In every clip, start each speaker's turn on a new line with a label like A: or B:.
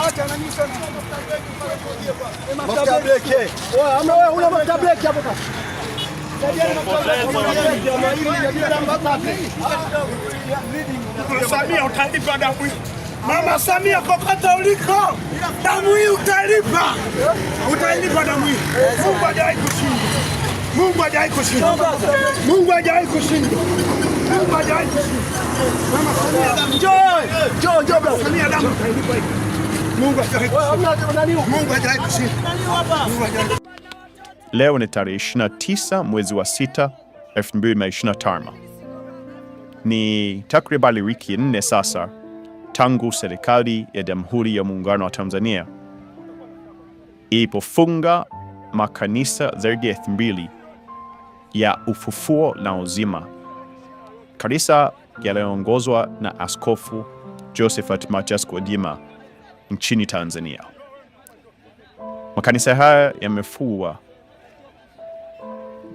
A: Acha na nisha na mafuta breki. Wewe ama wewe una mafuta breki hapo kaka.
B: Samia utalipa damu hii. Mama Samia kokote uliko, damu hii utalipa. Utalipa damu hii. Mungu hajawahi kushinda. Mungu hajawahi kushinda. Mungu hajawahi kushinda. Mungu hajawahi kushinda. Mama Samia, njoo bro. Samia damu utalipa hii. Mungu hajawahi kushinda. Mungu hajawahi kushinda.
C: Leo ni tarehe 29 mwezi wa 6, 2025. Ni takriban wiki 4 sasa tangu serikali ya Jamhuri ya Muungano wa Tanzania ilipofunga makanisa zaidi ya 2,000 ya Ufufuo na Uzima, kanisa yaliyoongozwa na Askofu Josephat Mathias Gwajima nchini Tanzania. Makanisa haya yamefungwa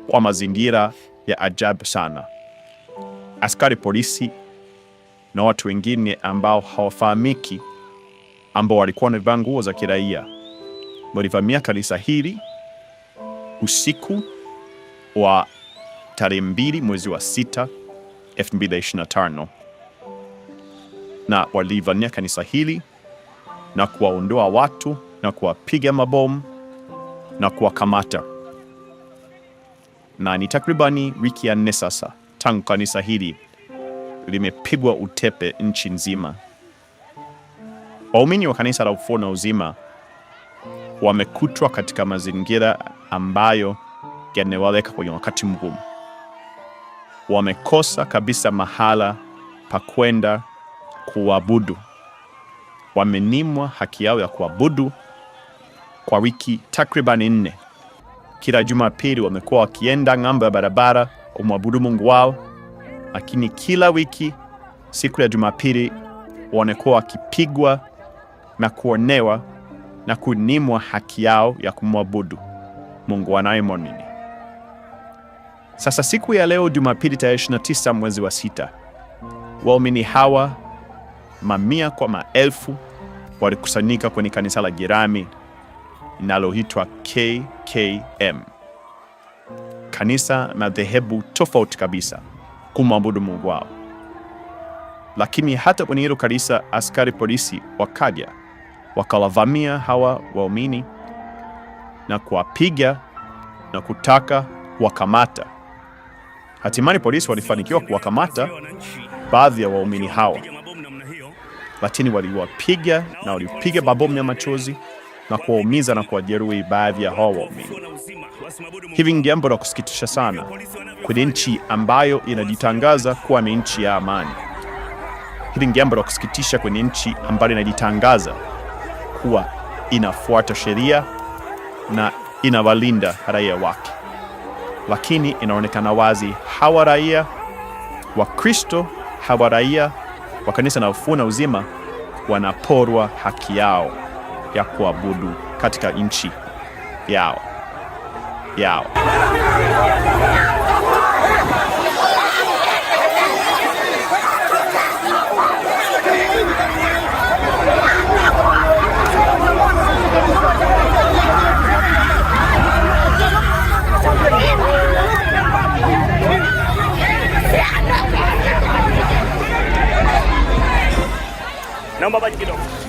C: kwa mazingira ya ajabu sana. Askari polisi na watu wengine ambao hawafahamiki, ambao walikuwa wamevaa nguo za kiraia, walivamia kanisa hili usiku wa tarehe 2 mwezi wa 6, 2025, na walivamia kanisa hili na kuwaondoa watu na kuwapiga mabomu na kuwakamata. Na ni takribani wiki ya 4 sasa tangu kanisa hili limepigwa utepe nchi nzima. Waumini wa kanisa la Ufufuo na Uzima wamekutwa katika mazingira ambayo yanawaweka kwenye wakati mgumu. Wamekosa kabisa mahala pa kwenda kuabudu. Wamenimwa haki yao ya kuabudu kwa wiki takriban 4. Kila Jumapili wamekuwa wakienda ng'ambo ya barabara kumwabudu Mungu wao, lakini kila wiki siku ya Jumapili wanakuwa wakipigwa na kuonewa na kunimwa haki yao ya kumwabudu Mungu wanayemwamini. Sasa siku ya leo Jumapili tarehe 29 mwezi wa 6, waumini hawa mamia kwa maelfu walikusanyika kwenye kanisa la jirani linaloitwa KKM, kanisa na dhehebu tofauti kabisa, kumwabudu Mungu wao. Lakini hata kwenye hilo kanisa askari polisi wakaja wakawavamia hawa waumini na kuwapiga na kutaka kuwakamata. Hatimaye polisi walifanikiwa kuwakamata baadhi ya waumini hawa, lakini waliwapiga na walipiga mabomu ya machozi na kuwaumiza na kuwajeruhi baadhi ya hawa waumini. Hivi ni jambo la kusikitisha sana kwenye nchi ambayo inajitangaza kuwa ni nchi ya amani. Hili ni jambo la kusikitisha kwenye nchi ambayo inajitangaza kuwa inafuata sheria na inawalinda raia wake. Lakini inaonekana wazi hawa raia wa Kristo, hawa raia wa kanisa la Ufufuo na Uzima wanaporwa haki yao ya kuabudu katika nchi yao.
B: Naomba maji kidogo.